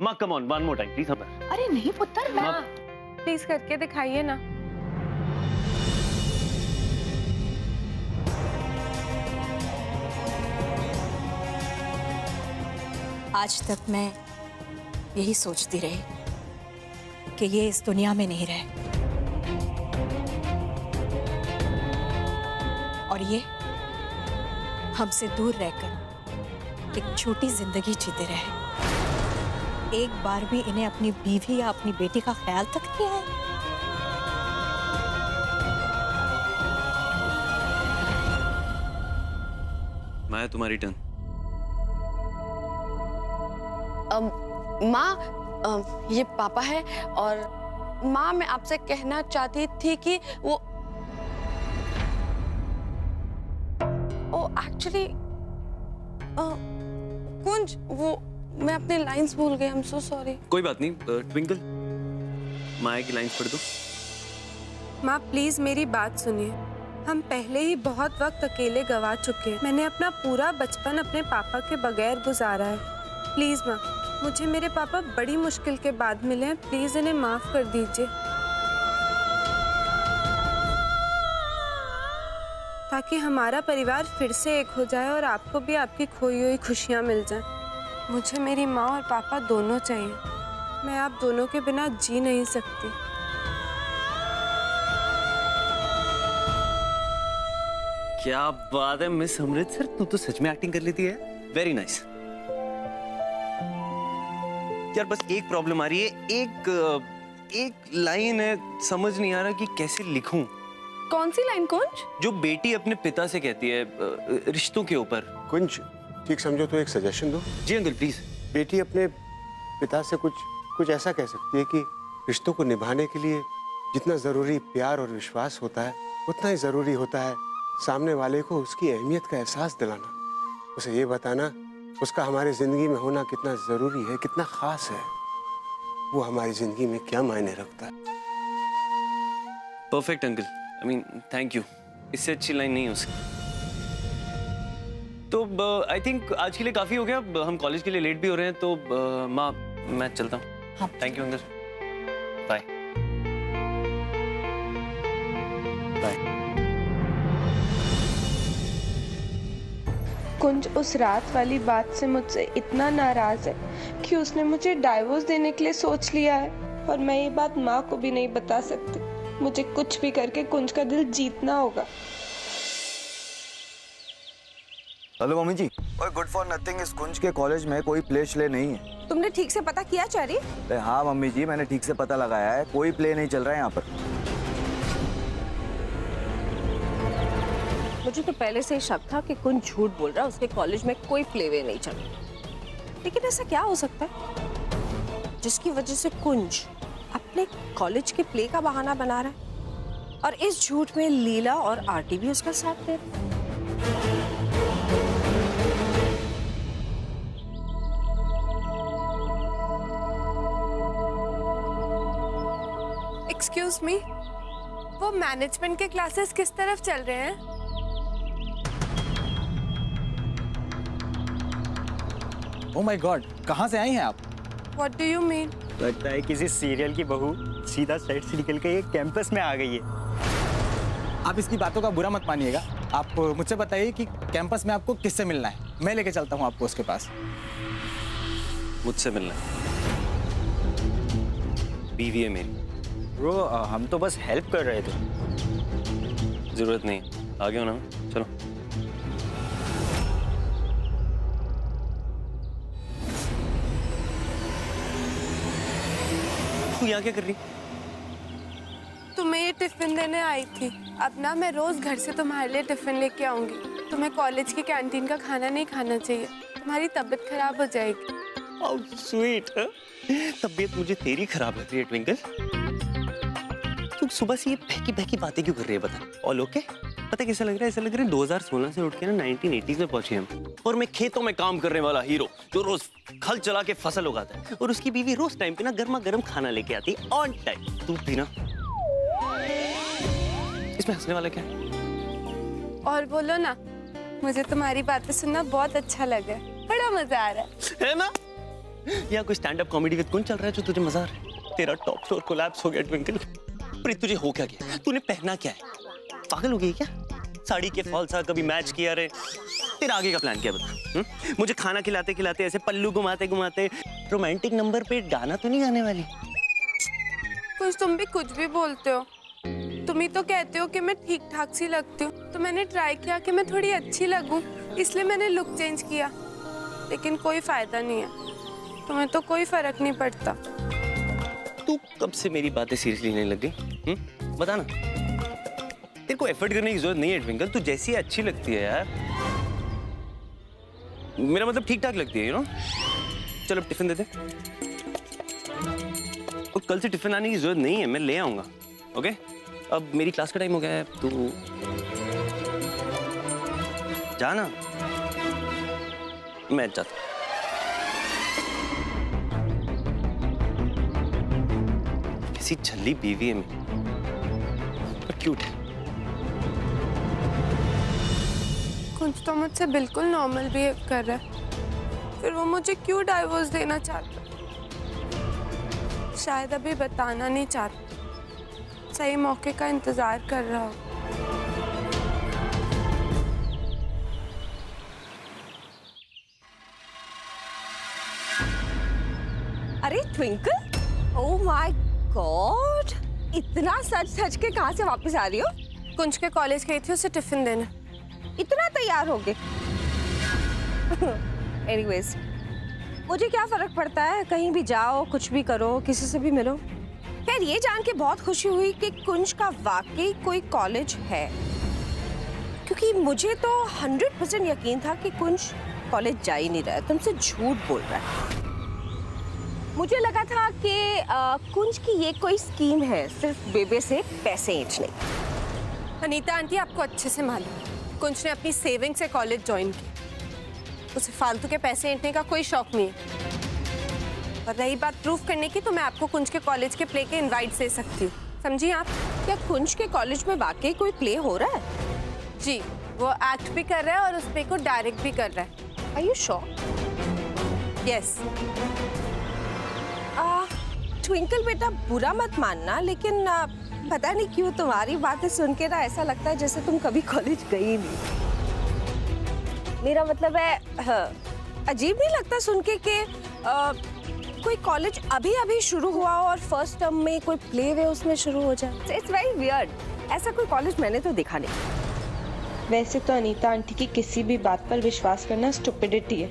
माँ come on, one more time please. अरे नहीं पुत्र, मैं प्लीज करके दिखाइए ना। आज तक मैं यही सोचती रही कि ये इस दुनिया में नहीं रहे और ये हमसे दूर रहकर एक छोटी जिंदगी जीते रहे। एक बार भी इन्हें अपनी बीवी या अपनी बेटी का ख्याल तक नहीं आया। मैं तुम्हारी टर्न। माँ, ये पापा है और माँ मैं आपसे कहना चाहती थी कि वो एक्चुअली कुंज, वो मैं अपने लाइंस भूल गई। I am so sorry. कोई बात नहीं ट्विंकल, माया की लाइंस पढ़ दो। माँ प्लीज मेरी बात सुनिए। हम पहले ही बहुत वक्त अकेले गवा चुके हैं। मैंने अपना पूरा बचपन अपने पापा के बगैर गुजारा है। प्लीज माँ, मुझे मेरे पापा बड़ी मुश्किल के बाद मिले हैं। प्लीज इन्हें माफ कर दीजिए ताकि हमारा परिवार फिर से एक हो जाए और आपको भी आपकी खोई हुई खुशियाँ मिल जाएं। मुझे मेरी माँ और पापा दोनों चाहिए। मैं आप दोनों के बिना जी नहीं सकती। क्या बात है मिस अमृतसर, तू तो सच में एक्टिंग कर लेती है। Very nice. यार बस एक प्रॉब्लम आ रही है, एक लाइन है, समझ नहीं आ रहा कि कैसे लिखूं। कौन सी लाइन कुंज? जो बेटी अपने पिता से कहती है रिश्तों के ऊपर। कुंज, ठीक समझो तो एक सजेशन दो। जी अंकल प्लीज। बेटी अपने पिता से कुछ ऐसा कह सकती है कि रिश्तों को निभाने के लिए जितना जरूरी प्यार और विश्वास होता है, उतना ही जरूरी होता है सामने वाले को उसकी अहमियत का एहसास दिलाना। उसे ये बताना उसका हमारी जिंदगी में होना कितना जरूरी है, कितना खास है, वो हमारी जिंदगी में क्या मायने रखता है। Perfect uncle, I mean thank you. इससे अच्छी लाइन नहीं हो सकती। तो आई थिंक आज के लिए काफी हो गया। हम कॉलेज के लिए लेट भी हो रहे हैं, तो माँ मैं चलता हूँ। हाँ। Thank you uncle, bye bye. Kunj उस रात वाली बात से मुझसे इतना नाराज है कि उसने मुझे डाइवोर्स देने के लिए सोच लिया है और मैं ये बात माँ को भी नहीं बता सकती। मुझे कुछ भी करके कुंज का दिल जीतना होगा। हेलो मम्मी जी। ओए गुड फॉर नथिंग इस कुंज के कॉलेज में कोई प्ले श्ले नहीं है। तुमने ठीक से पता किया चारी? हाँ मम्मी जी, मैंने ठीक से पता लगाया है, कोई प्ले नहीं चल रहा है यहाँ पर। मुझे तो पहले से ही शक था कि कुंज झूठ बोल रहा है। उसके कॉलेज में कोई प्लेवे नहीं चल रहा। लेकिन ऐसा क्या हो सकता है जिसकी वजह से कुंज अपने कॉलेज के प्ले का बहाना बना रहा है और इस झूठ में लीला और आरती भी उसका साथ दे रहे हैं। एक्सक्यूज मी, वो मैनेजमेंट के क्लासेस किस तरफ चल रहे हैं? ओह माय गॉड, कहाँ से आई हैं आप? What do you mean? लगता है किसी सीरियल की बहू सीधा सेट से निकल के ये कैंपस में आ गई है। आप इसकी बातों का बुरा मत मानिएगा। आप मुझसे बताइए कि कैंपस में आपको किससे मिलना है, मैं लेके चलता हूँ आपको उसके पास। मुझसे मिलना है, बीवी है मेरी। ब्रो हम तो बस हेल्प कर रहे थे। जरूरत नहीं, आगे हो ना, चलो। तू यहाँ क्या कर रही? तुम्हें ये टिफिन देने आई थी। अब ना मैं रोज घर से तुम्हारे लिए टिफिन लेके आऊंगी। तुम्हें कॉलेज की कैंटीन का खाना नहीं खाना चाहिए, तुम्हारी तबीयत खराब हो जाएगी। How sweet. तबीयत मुझे तेरी खराब लग रही है ट्विंकल। तू सुबह से ये बहकी बहकी बातें क्यों कर रही है बता? All okay? पता कैसा लग रहा है? ऐसा लग रहा है 2016 से उठ के ना 1980s में पहुंचे हम, और मैं खेतों में काम करने वाला हीरो जो रोज खल चला के फसल उगाता है, और उसकी बीवी रोज टाइम पे ना गर्मा गर्म खाना लेके आती है ऑन टाइम। तू भी ना, इसमें हंसने वाला क्या है? और बोलो ना, मुझे तुम्हारी बातें सुनना बहुत अच्छा लगा है, बड़ा मजा आ रहा है ना? या कोई स्टैंड अप कॉमेडी विद कुंज चल रहा है जो तुझे मजा आ रहा है? तेरा टॉप फ्लोर कोलैप्स हो गया ट्विंकल। प्रीत तुझे हो क्या गया? तूने पहना क्या है? पागल हो गई क्या? साड़ी के फॉल सा कभी मैच किया रे? तेरा आगे का प्लान क्या बता? मुझे खाना खिलाते खिलाते ऐसे पल्लू घुमाते घुमाते रोमांटिक नंबर पे गाना तो नहीं गाने वाली? कुछ तुम भी कुछ भी बोलते हो। तुम ही तो कहते हो कि मैं ठीक ठाक सी लगती हूँ, तो मैंने ट्राई किया कि मैं थोड़ी अच्छी लगूं, इसलिए मैंने लुक चेंज किया। लेकिन कोई फायदा नहीं है, तुम्हें तो कोई फर्क नहीं पड़ता। तू कब से मेरी बातें सीरियसली लेने लग गई? बता ना। तेरे को एफर्ट करने की जरूरत नहीं है ट्विंकल, तू जैसी अच्छी लगती है यार। मेरा मतलब ठीक ठाक लगती है, यू नो। चलो अब टिफिन दे दे। और कल से टिफिन आने की जरूरत नहीं है, मैं ले आऊंगा। ओके? अब मेरी क्लास का टाइम हो गया है, तू जा ना। मैं जाता हूं। कैसी झल्ली बीवी है मेरी, पर क्यूट है। कुछ तो मुझसे बिल्कुल नॉर्मल बिहेव कर रहा है, फिर वो मुझे क्यों डाइवोर्स देना चाहता? शायद अभी बताना नहीं चाहता, सही मौके का इंतजार कर रहा हो। अरे ट्विंकल, ओह माय गॉड, इतना सच सच के कहाँ से वापस आ रही हो? कुंज के कॉलेज गई थी उसे टिफिन देने। इतना तैयार हो गए? एनीवेज, मुझे क्या फर्क पड़ता है, कहीं भी जाओ, कुछ भी करो, किसी से भी मिलो। खैर, ये जान के बहुत खुशी हुई कि कुंज का वाकई कोई कॉलेज है, क्योंकि मुझे तो 100% यकीन था कि कुंज कॉलेज जा ही नहीं रहा है, तुमसे झूठ बोल रहा है। मुझे लगा था कि कुंज की ये कोई स्कीम है, सिर्फ बेबे से पैसे ऐंठने। अनीता आंटी, आपको अच्छे से मालूम, कुंज ने अपनी सेविंग से कॉलेज ज्वाइन की। उसे फालतू के पैसे ऐंठने का कोई शौक नहीं है। और रही बात प्रूफ करने की, तो मैं आपको कुंज के कॉलेज के प्ले के इनवाइट दे सकती हूँ, समझी आप? क्या कुंज के कॉलेज में वाकई कोई प्ले हो रहा है? जी, वो एक्ट भी कर रहा है और उस प्ले को डायरेक्ट भी कर रहा है। Are you sure? Yes. Twinkle बेटा, बुरा मत मानना, लेकिन पता नहीं क्यों तुम्हारी बातें सुन के ना ऐसा लगता है जैसे तुम कभी कॉलेज गई नहीं। मेरा मतलब है, अजीब नहीं लगता सुन के कि कोई कॉलेज अभी अभी शुरू हुआ हो और फर्स्ट टर्म में कोई प्ले वे उसमें शुरू हो जाए? It's very weird. ऐसा कोई कॉलेज मैंने तो देखा नहीं। वैसे तो अनीता आंटी की किसी भी बात पर विश्वास करना स्टुपिडिटी है,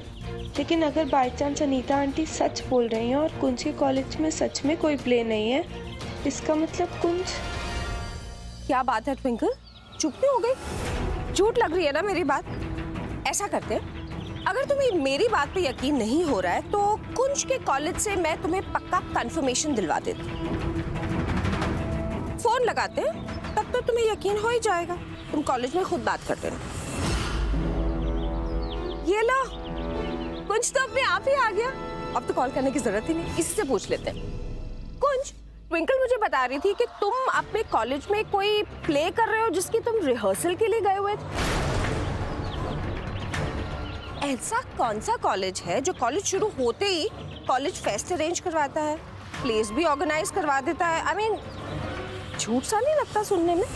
लेकिन अगर बाय चांस अनीता आंटी सच बोल रही हैं और कुंज के कॉलेज में सच में कोई प्ले नहीं है, इसका मतलब कुंज। क्या बात है ट्विंकल, चुप क्यों हो गई? झूठ लग रही है ना मेरी बात? ऐसा करते हैं, अगर तुम्हें मेरी बात पे यकीन नहीं हो रहा है तो कुंज के कॉलेज से मैं तुम्हें पक्का कंफर्मेशन दिलवा देती हूँ। फोन लगाते हैं, तब तो तुम्हें यकीन हो ही जाएगा। तुम कॉलेज में खुद बात कर देना। ये लो, कुंज तो अपने आप ही आ गया, अब तो कॉल करने की जरूरत ही नहीं, इसी से पूछ लेते हैं। कुंज, ट्विंकल मुझे बता रही थी कि तुम अपने कॉलेज में कोई प्ले कर रहे हो जिसकी तुम रिहर्सल के लिए गए हुए थे। ऐसा कौन सा कॉलेज है जो कॉलेज शुरू होते ही कॉलेज फेस्ट अरेंज करवाता है, प्लेस भी ऑर्गेनाइज करवा देता है? आई मीन, झूठ सा नहीं लगता सुनने में?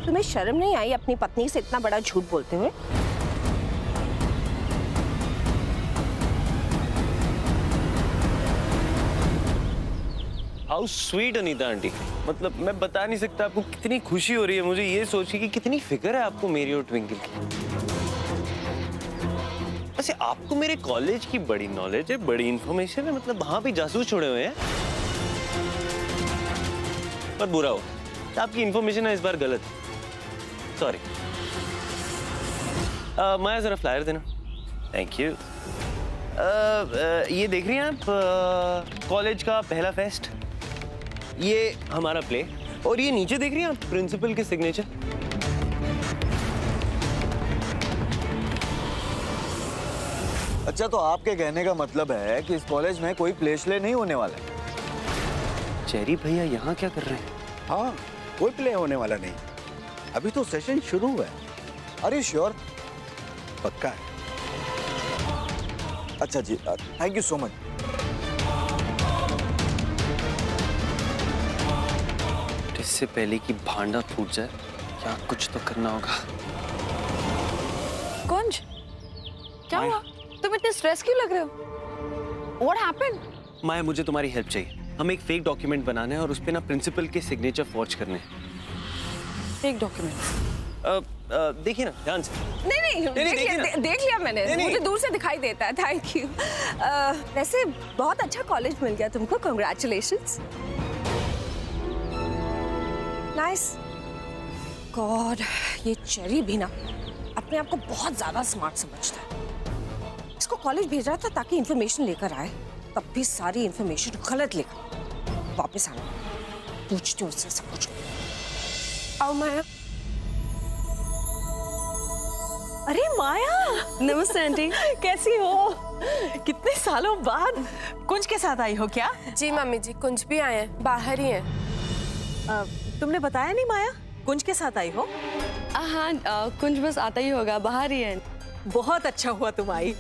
तुम्हें शर्म नहीं आई अपनी पत्नी से इतना बड़ा झूठ बोलते हुए? How sweet Anita aunty. मतलब मैं बता नहीं सकता आपको कितनी खुशी हो रही है मुझे ये सोच के कि कितनी फिक्र है आपको मेरी और ट्विंकल की। वैसे आपको मेरे कॉलेज की बड़ी नॉलेज है, बड़ी इंफॉर्मेशन है, मतलब वहां भी जासूस छोड़े हुए हैं। पर बुरा हो, आपकी इंफॉर्मेशन है इस बार गलत। सॉरी। माया जरा फ्लायर देना। Thank you. ये देख रही हैं आप, कॉलेज का पहला फेस्ट, ये हमारा प्ले, और ये नीचे देख रही हैं आप, प्रिंसिपल के सिग्नेचर। अच्छा, तो आपके कहने का मतलब है कि इस कॉलेज में कोई प्ले नहीं होने वाला है? चेरी भैया यहाँ क्या कर रहे हैं? हाँ, कोई प्ले होने वाला नहीं, अभी तो सेशन शुरू हुआ है। अरे श्योर? पक्का है। अच्छा जी, थैंक यू सो मच। इससे पहले कि भांडा फूट जाए क्या कुछ तो करना होगा। कुंज, क्या माया। हुआ? तुम इतने स्ट्रेस क्यों लग रहे हो? What happened? माया, मुझे तुम्हारी हेल्प चाहिए। हम एक फेक डॉक्यूमेंट बनाना है और उस पे ना प्रिंसिपल के सिग्नेचर फॉर्ज करने हैं। एक डॉक्यूमेंट। देखिए ना ध्यान से। नहीं, देखिए ना। देख लिया मैंने। नहीं। मुझे दूर से दिखाई देता है। Thank you. वैसे बहुत अच्छा कॉलेज मिल गया तुमको। कांग्रेचुलेशंस। नाइस। गॉड, ये चेरी भी ना अपने आप को बहुत ज्यादा स्मार्ट समझता है। इसको कॉलेज भेज रहा था ताकि इंफॉर्मेशन लेकर आए, तब भी सारी इंफॉर्मेशन गलत लेकर वापस आना। पूछती हूँ उससे सब कुछ। आओ माया। अरे माया, नमस्ते आंटी। कैसी हो? कितने सालों बाद कुंज के साथ आई हो क्या? जी मम्मी जी, कुंज भी आए हैं, बाहर ही हैं। तुमने बताया नहीं माया, कुंज के साथ आई हो? हाँ, कुंज बस आता ही होगा, बाहर ही है। बहुत अच्छा हुआ तुम आई।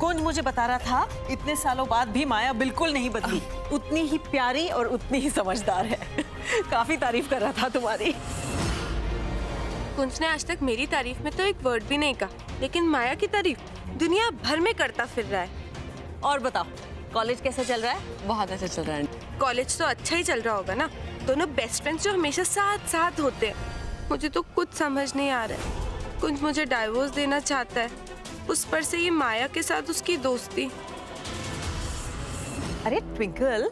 कुंज मुझे बता रहा था इतने सालों बाद भी माया बिल्कुल नहीं बदली, उतनी ही प्यारी और उतनी ही समझदार है। काफी तारीफ कर रहा था तुम्हारी। कुंज ने आज तक मेरी तारीफ में तो एक वर्ड भी नहीं कहा, लेकिन माया की तारीफ दुनिया भर में करता फिर रहा है। और बताओ, कॉलेज कैसा चल रहा है? बहुत अच्छा चल रहा है। कॉलेज तो अच्छा ही चल रहा होगा ना। दोनों बेस्ट फ्रेंड्स जो हमेशा साथ साथ होते हैं। मुझे तो कुछ समझ नहीं आ रहा है। कुंज मुझे डाइवोर्स देना चाहता है, उस पर से ये माया के साथ उसकी दोस्ती। अरे ट्विंकल,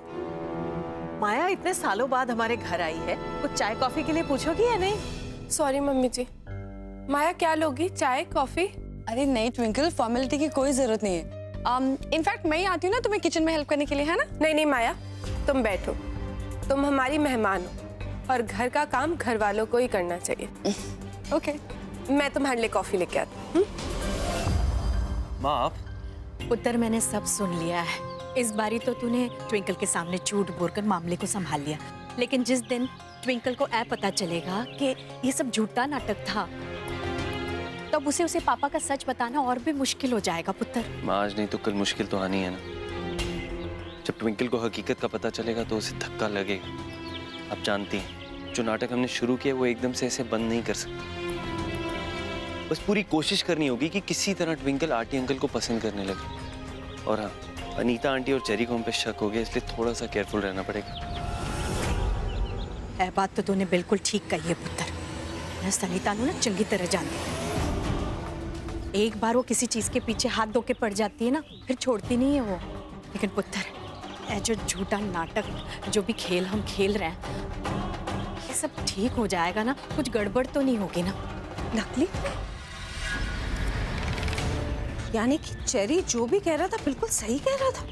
माया इतने सालों बाद हमारे घर आई है, कुछ चाय कॉफी के लिए पूछोगी या नहीं? सॉरी मम्मी जी। माया क्या लोगी, चाय कॉफी? अरे नहीं ट्विंकल, फॉर्मेलिटी की कोई जरूरत नहीं है। इनफैक्ट मैं ही आती हूँ ना तुम्हें किचन में हेल्प करने के लिए, है ना? नहीं माया, तुम बैठो। तुम हमारी मेहमान हो और घर का काम घर वालों को ही करना चाहिए। ओके। मैं तुम्हारे लिए कॉफी लेके आती हूँ। माँ आप? पुत्र, मैंने सब सुन लिया है। इस बारी तो तूने ट्विंकल के सामने झूठ बोलकर मामले को संभाल लिया, लेकिन जिस दिन ट्विंकल को पता चलेगा कि ये सब झूठा नाटक था, तब उसे पापा का सच बताना और भी मुश्किल हो जाएगा पुत्र। माँ, आज नहीं तो कल मुश्किल तो आनी है ना। जब ट्विंकल को हकीकत का पता चलेगा तो उसे धक्का लगेगा। आप जानती हैं, जो नाटक हमने शुरू किया वो एकदम से ऐसे बंद नहीं कर सकते। बस पूरी कोशिश करनी होगी कि किसी तरह ट्विंकल आंटी अंकल को पसंद करने लगे। और हाँ, अनीता आंटी और चेरी को हम पे शक हो गया, इसलिए थोड़ा सा केयरफुल रहना पड़ेगा। है बात तो तूने बिल्कुल ठीक कही है पुत्र। मैं सनीता नू ना चंगी तरह जानती हूँ। एक बार वो किसी चीज के पीछे हाथ धो के पड़ जाती है ना, फिर छोड़ती नहीं है वो। लेकिन पुत्र, ये जो झूठा नाटक, जो भी खेल हम खेल रहे हैं, ये सब ठीक हो जाएगा ना? कुछ गड़बड़ तो नहीं होगी ना? नकली? यानी कि चेरी जो भी कह रहा था बिल्कुल सही कह रहा था।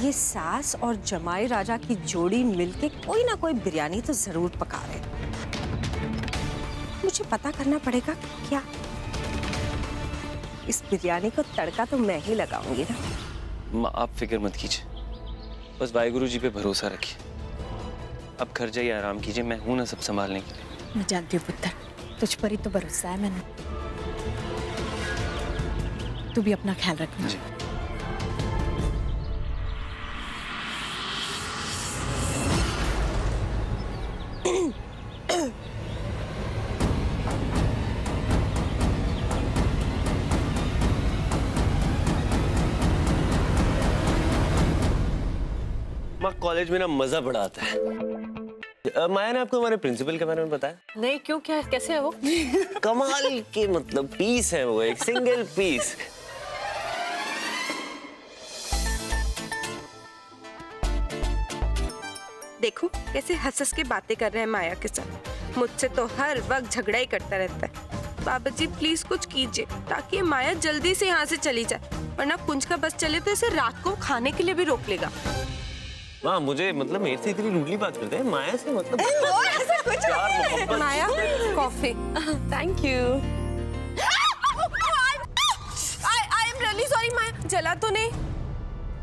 ये सास और जमाई राजा की जोड़ी मिलके कोई ना कोई बिरयानी तो जरूर पका रहे हैं। मुझे पता करना पड़ेगा कि क्या इस बिरयानी को तड़का तो मैं ही लगाऊंगी ना। माँ, आप फिक्र मत कीजिए, बस वाहिगुरु जी पे भरोसा रखिए। अब घर जाइए, आराम कीजिए, मैं हूं ना सब संभालने के लिए। मैं जानती हूँ पुत्र, तुझ पर ही तो भरोसा है मैंने। तू भी अपना ख्याल रखना। जी। माँ, कॉलेज में ना मजा बड़ा आता है। माया ने आपको हमारे प्रिंसिपल के बारे में बताया? नहीं, क्यों, क्या, कैसे है वो? कमाल के, मतलब पीस है वो, एक सिंगल पीस। देखो कैसे हंस हंस के बातें कर रहे हैं माया के साथ। मुझसे तो हर वक्त झगड़ा ही करता रहता है। बाबा जी प्लीज कुछ कीजिए ताकि ये माया जल्दी से यहाँ से चली जाए, वरना कुंज का बस चले तो इसे रात को खाने के लिए भी रोक लेगा। माँ, मुझे मतलब मेरे से इतनी रूडली बात करते हैं, माया से मतलब ऐसा कुछ प्यार मोहब्बत। Maya coffee. Thank you. I am really sorry Maya, जला तो नहीं?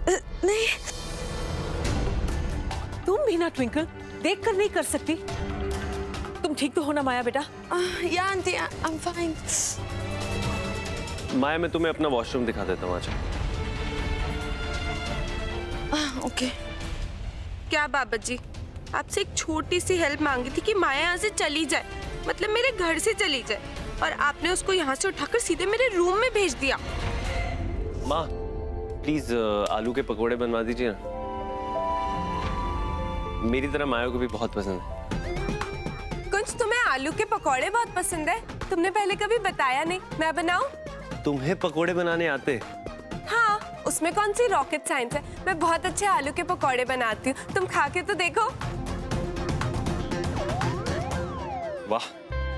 नहीं, तुम भी ना ट्विंकल, देख कर नहीं कर सकती। तुम ठीक तो हो ना माया बेटा? या आंटी, आई एम फाइन। माया मैं तुम्हें अपना वॉशरूम दिखा देता हूँ। अच्छा ओके। क्या बाबा जी, आपसे एक छोटी सी हेल्प मांगी थी कि माया यहाँ से चली जाए, मतलब मेरे घर से चली जाए, और आपने उसको यहाँ से उठाकर सीधे मेरे रूम में भेज दिया। माँ प्लीज आलू के पकोड़े बनवा दीजिए ना, मेरी तरह माया को भी बहुत पसंद है। कुछ तुम्हें आलू के पकौड़े बहुत पसंद है? तुमने पहले कभी बताया नहीं, मैं बनाऊं? तुम्हें पकोड़े बनाने आते? हाँ, उसमें कौन सी रॉकेट साइंस है, मैं बहुत अच्छे आलू के पकौड़े बनाती हूँ, तुम खा के तो देखो। वाह,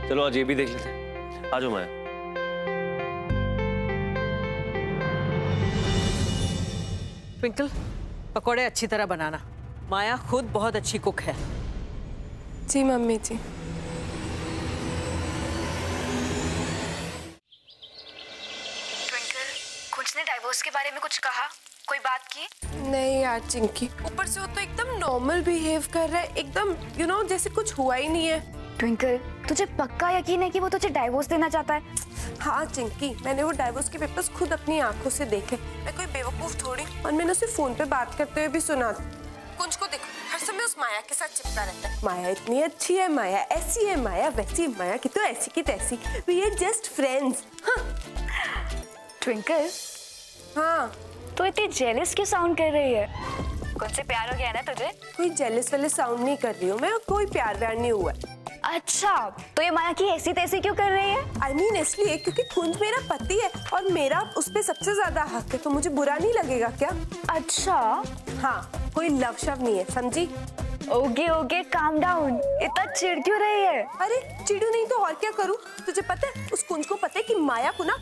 चलो आज ये भी देख लेते हैं। आ जाओ माया। ट्विंकल, पकोड़े अच्छी तरह बनाना, माया खुद बहुत अच्छी कुक है। जी मम्मी जी। ट्विंकल, कुछ ने डाइवोर्स के बारे में कुछ कहा? कोई बात की? नहीं यार चिंकी, ऊपर से वो तो एकदम नॉर्मल बिहेव कर रहा है, एकदम यू नो जैसे कुछ हुआ ही नहीं है। ट्विंकल, तुझे पक्का यकीन है कि वो तुझे डाइवोर्स देना चाहता है? हाँ चिंकी, मैंने वो डाइवोर्स के पेपर्स खुद अपनी आंखों से देखे, मैं कोई बेवकूफ थोड़ी, और मैंने उसे फोन पे बात करते हुए भी सुना। कुछ को देखो, हर समय उस माया के साथ चिपका रहता है। माया इतनी अच्छी है, माया ऐसी है, माया वैसी, माया की तो ऐसी की तैसी, वी आर जस्ट फ्रेंड्स। हाँ ट्विंकल, हाँ, तो इतनी जेलस क्यों साउंड कर रही है? कुछ से प्यार हो गया है ना तुझे? कोई जेलस वाले साउंड नहीं कर रही हूँ मैं, कोई प्यार व्यार नहीं हुआ। अच्छा, तो ये माया की ऐसी तैसी क्यों कर रही है? I mean, इसलिए क्योंकि कुंज मेरा पति है और मेरा उस पे सबसे ज्यादा हक है, तो मुझे बुरा नहीं लगेगा क्या? अच्छा, हाँ, कोई लव शव नहीं है, समझी? Okay okay, calm down. इतना चिढ़ क्यों रही है? अरे चिड़ू नहीं तो और क्या करूं? तुझे पता है उस कुंज को पता है कि माया को ना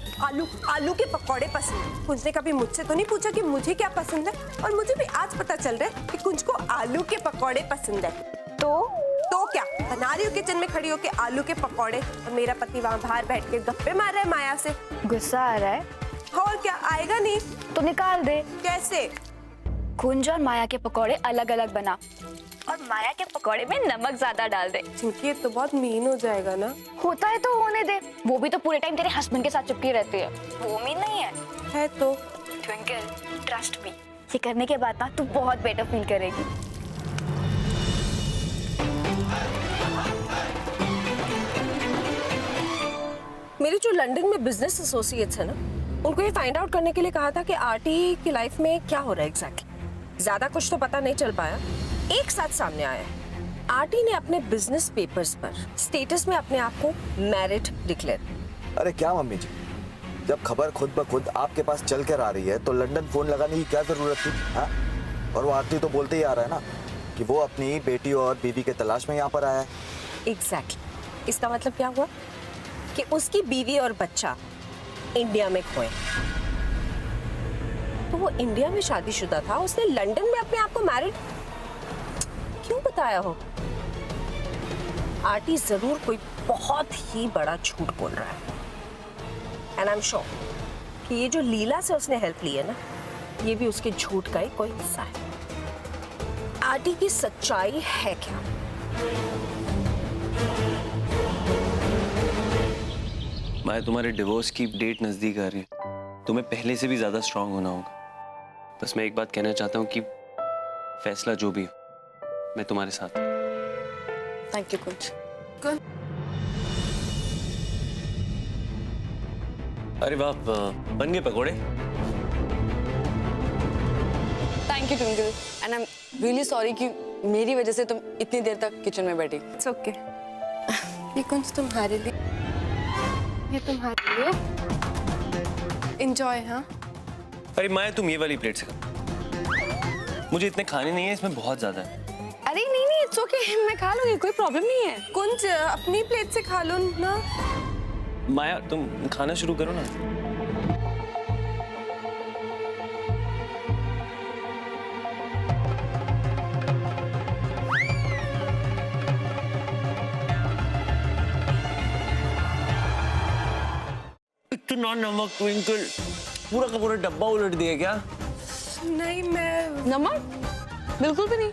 आलू के पकौड़े पसंद है। कुंज ने कभी मुझसे तो नहीं पूछा कि मुझे क्या पसंद है, और मुझे भी आज पता चल रहा है कि कुंज को आलू के पकौड़े पसंद है। तो क्या बना रही हूँ किचन में खड़ी होके आलू के पकौड़े, और मेरा पति वहाँ बाहर बैठ के गप्पे मार रहा है माया से। गुस्सा आ रहा है? और क्या, आएगा नहीं तो निकाल दे। कैसे? कुंज और माया के पकौड़े अलग अलग बना, और माया के पकौड़े में नमक ज्यादा डाल दे। चिंकी ये तो बहुत मीन हो जाएगा ना। होता है तो होने दे, वो भी तो पूरे टाइम तेरे हस्बैंड के साथ चिपकी रहती है, वो मीन नहीं है तो ट्विंकल, ट्रस्ट मी, ये करने के बाद ना तू बहुत बेटर फील करेगी। मेरे जो लंदन में बिजनेस एसोसिएट्स है ना, उनको ये फाइंड आउट करने के लिए कहा था कि आरटी की लाइफ में क्या हो रहा है एग्जैक्टली। ज्यादा कुछ तो पता नहीं चल पाया, एक साथ सामने आया है। आरटी ने अपने बिजनेस पेपर्स पर स्टेटस में अपने आप को मैरिड डिक्लेयर। अरे क्या मम्मी जी, जब खबर खुद ब खुद आपके पास चल कर आ रही है तो लंदन फोन लगाने की क्या जरूरत थी? हाँ, और वो आरती तो बोलते ही आ रहा है ना कि वो अपनी बेटी और बीवी के तलाश में यहाँ पर आया है। एग्जैक्टली, इसका मतलब क्या हुआ कि उसकी बीवी और बच्चा इंडिया में खोए। तो वो इंडिया में शादीशुदा था, उसने लंदन में अपने आप को मैरिड क्यों बताया हो? आरटी जरूर कोई बहुत ही बड़ा झूठ बोल रहा है, एंड आई एम श्योर कि ये जो लीला से उसने हेल्प ली है ना, ये भी उसके झूठ का ही कोई हिस्सा है। आरटी की सच्चाई है क्या? माया, तुम्हारे डिवोर्स की डेट नजदीक आ रही है, तुम्हें पहले से भी ज्यादा स्ट्रांग होना होगा। बस मैं एक बात कहना चाहता हूँ कि फैसला जो भी हो, मैं तुम्हारे साथ हूँ। थैंक यू कुंज। अरे वाह, बन गए पकोड़े। Thank you twinkle, and I am really sorry कि मेरी वजह से तुम इतनी देर तक किचन में बैठी। It's okay. ये कुछ तुम्हारे लिए, ये तुम्हारे लिए। एंजॉय। हाँ अरे माया, तुम ये वाली प्लेट से खाओ, मुझे इतने खाने नहीं है, इसमें बहुत ज्यादा है। अरे नहीं नहीं, इट्स ओके, मैं खा लूंगी, कोई प्रॉब्लम नहीं है। कुंज अपनी प्लेट से खा लो ना। माया तुम खाना शुरू करो ना। इतना नमक ट्विंकल, पूरा का पूरा डब्बा उलट दिया क्या? नहीं मैं नमक बिल्कुल भी नहीं,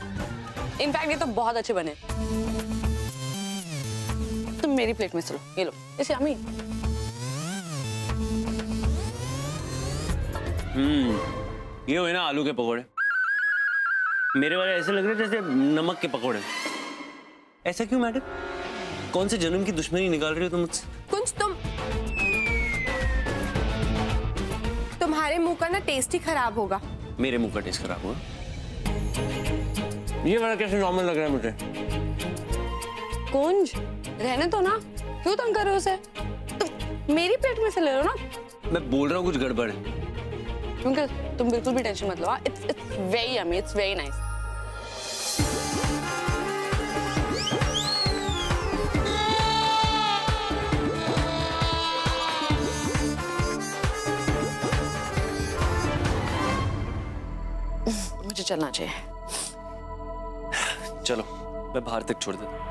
इनफैक्ट ये तो बहुत अच्छे बने। तुम मेरी प्लेट में चलो, ये लो, इसे अमी। ये हुए ना आलू के पकोड़े। मेरे वाले ऐसे लग रहे जैसे नमक के पकोड़े। ऐसा क्यों मैडम? कौन से जन्म की दुश्मनी निकाल रही हो तुम मुझसे? कुंज तुम्हारे मुंह का ना टेस्ट ही खराब होगा। मेरे मुंह का टेस्ट खराब हुआ? ये वाला कैसे नॉर्मल लग रहा है मुझे? कुंज रहने तो ना, क्यों तंग कर रहे हो उसे? तुम मेरी पेट में से ले लो ना। मैं बोल रहा हूँ कुछ गड़बड़ है। क्योंकि तुम बिल्कुल भी टेंशन मत लो। It's very yummy, it's very nice. मुझे चलना चाहिए। चलो मैं बाहर तक छोड़ देता हूँ।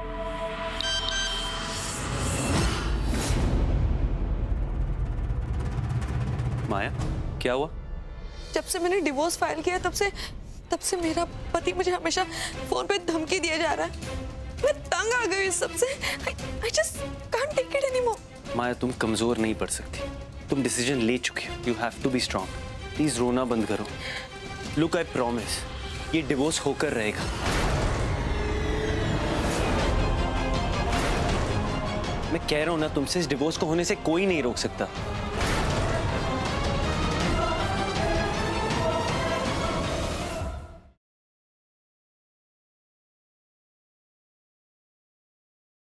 माया, क्या हुआ? जब से मैंने डिवोर्स फाइल किया तब से मेरा पति मुझे हमेशा फोन पे धमकी दिया जा रहा है। मैं तंग आ गई इस सबसे। I just can't take it anymore. माया, तुम कमजोर नहीं पड़ सकती। तुम डिसीजन ले चुकी हो। You have to be strong. Please रोना बंद करो। लुक, आई प्रॉमिस, ये डिवोर्स होकर रहेगा। मैं कह रहा हूं ना तुमसे, इस डिवोर्स को होने से कोई नहीं रोक सकता।